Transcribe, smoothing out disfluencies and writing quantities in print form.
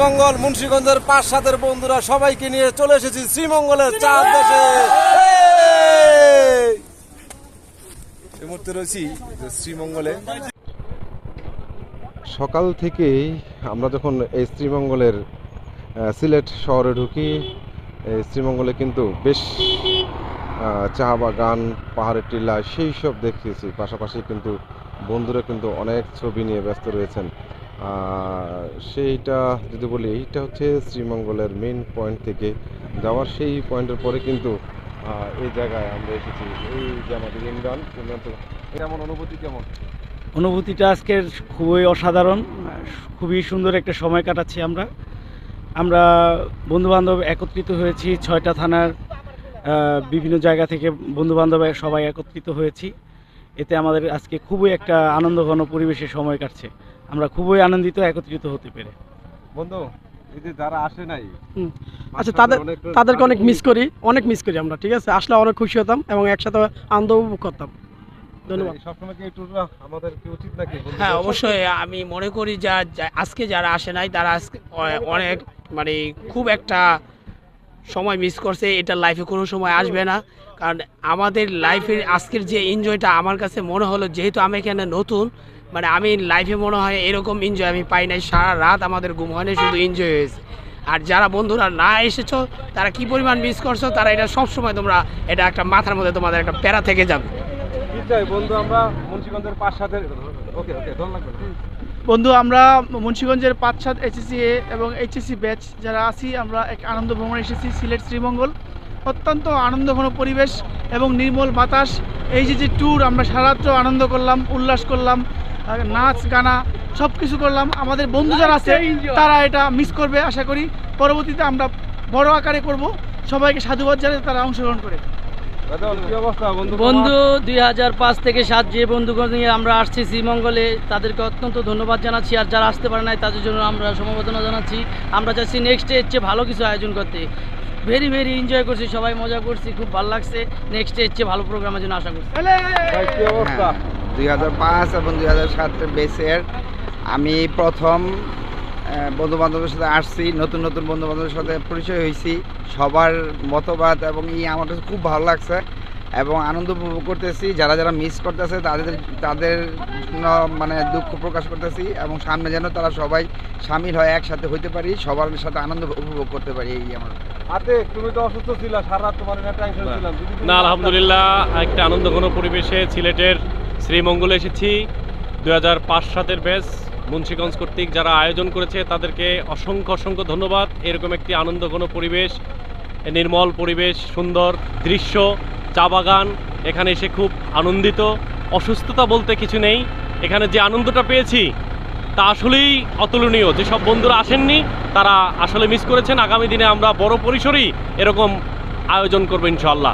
শ্রীমঙ্গল মুন্সিগঞ্জের ৫-৭ বন্ধুরা সবাইকে নিয়ে চলে এসেছি শ্রীমঙ্গলের চা দেশে। এই মুহূর্তে রয়েছি শ্রীমঙ্গলে। সকাল থেকেই আমরা যখন এই শ্রীমঙ্গলের সিলেট শহরে ঢুকি, এই শ্রীমঙ্গলে কিন্তু বেশ চা বাগান, পাহাড়ের টিলা সেই সব দেখেছি। পাশাপাশি কিন্তু বন্ধুরা কিন্তু অনেক ছবি নিয়ে ব্যস্ত রয়েছেন। সেইটা যদি বলি, এইটা হচ্ছে শ্রীমঙ্গলের মেইন পয়েন্ট থেকে যাওয়ার সেই পয়েন্টের পরে কিন্তু এই জায়গায় আমরা এসেছি। এই যে আমাদের ইমরান তো কেমন অনুভূতি? কেমন অনুভূতিটা আজকের খুবই অসাধারণ, খুবই সুন্দর একটা সময় কাটাচ্ছি আমরা বন্ধুবান্ধব একত্রিত হয়েছি। 6টা থানার বিভিন্ন জায়গা থেকে বন্ধুবান্ধব সবাই একত্রিত হয়েছি। এতে আমাদের আজকে খুবই একটা আনন্দঘন পরিবেশে সময় কাটছে। আমরা খুবই আনন্দিত একত্রিত হতে পেরে। বন্ধু, এই যে যারা আসে নাই, আচ্ছা তাদেরকে অনেক মিস করি আমরা। ঠিক আছে, আসলে অনেক খুশি হতাম এবং একসাথে আনন্দ উপভোগ করতাম। ধন্যবাদ। সবসময় কি এই ট্যুরটা আমাদের কি উচিত নাকি? হ্যাঁ, অবশ্যই। আমি মনে করি আজকে যারা আসে নাই তারা আজকে অনেক খুব একটা সময় মিস করছে। এটা লাইফে কোনো সময় আসবে না। কারণ আমাদের লাইফের আজকের যে এনজয়টা আমার কাছে মনে হলো, যেহেতু আমি এখানে নতুন, আমি লাইফে মনে হয় এরকম এনজয় আমি পাই নাই। সারা রাত আমাদের ঘুম হয় না, শুধু এনজয় হয়েছে। আর যারা বন্ধুরা না এসেছো তারা কি পরিমাণ মিস করছো, তারা এটা সবসময় তোমরা এটা একটা মাথার মধ্যে তোমাদের একটা প্যারা থেকে যাবে। বন্ধু, আমরা মুন্সিগঞ্জের ৫-৭ বন্ধু, আমরা মুন্সিগঞ্জের ৫-৭ এইচএসসি এ এবং এইচএসসি ব্যাচ যারা আছি, আমরা এক আনন্দ ভ্রমণে এসেছি সিলেট শ্রীমঙ্গল। অত্যন্ত আনন্দঘন পরিবেশ এবং নির্মল বাতাস। এই যে ট্যুর, আমরা সারারাত্র আনন্দ করলাম, উল্লাস করলাম, নাচ গানা সব কিছু করলাম। আমাদের বন্ধু যারা আছে তারা এটা মিস করবে আশা করি। পরবর্তীতে আমরা বড় আকারে করব। সবাইকে সাধুবাদ জানাই তারা অংশগ্রহণ করে। বন্ধু 2005 থেকে 7 যে বন্ধুগণ নিয়ে আমরা আসছি শ্রীমঙ্গলে, তাদেরকে অত্যন্ত ধন্যবাদ জানাচ্ছি। আর যারা আসতে পারে নাই তাদের জন্য আমরা সমবেদনা জানাচ্ছি। আমরা চাচ্ছি নেক্সট ডে চেয়ে ভালো কিছু আয়োজন করতে। ভেরি এনজয় করছি, সবাই মজা করছি, খুব ভালো লাগছে। নেক্সট ডে চেয়ে ভালো প্রোগ্রামের জন্য আশা করছি। 2005 এবং 2007 বেসের আমি প্রথম বন্ধুবান্ধবের সাথে আসছি। নতুন বন্ধুবান্ধবের সাথে পরিচয় হয়েছি। সবার মতবাদ এবং আমার কাছে খুব ভালো লাগছে এবং আনন্দ উপভোগ করতেছি। যারা মিস করতেছে তাদের জন্য দুঃখ প্রকাশ করতেছি এবং সামনে যেন তারা সবাই সামিল হয়, একসাথে হইতে পারি, সবার সাথে আনন্দ উপভোগ করতে পারি। এই আমার তুমি তো অসুস্থ ছিলা, সারা রাত তোমার টেনশন ছিলাম না। আলহামদুলিল্লাহ, একটা আনন্দঘন পরিবেশে সিলেটের শ্রীমঙ্গলে এসেছি। 2005-7 ব্যাচ মুন্সিগঞ্জ কর্তৃক যারা আয়োজন করেছে তাদেরকে অসংখ্য ধন্যবাদ। এরকম একটি আনন্দঘন পরিবেশ, নির্মল পরিবেশ, সুন্দর দৃশ্য, চা বাগান, এখানে এসে খুব আনন্দিত। অসুস্থতা বলতে কিছু নেই, এখানে যে আনন্দটা পেয়েছি তা আসলেই অতুলনীয়। যেসব বন্ধুরা আসেননি তারা আসলে মিস করেছেন। আগামী দিনে আমরা বড় পরিসরেই এরকম আয়োজন করবো ইনশাআল্লাহ।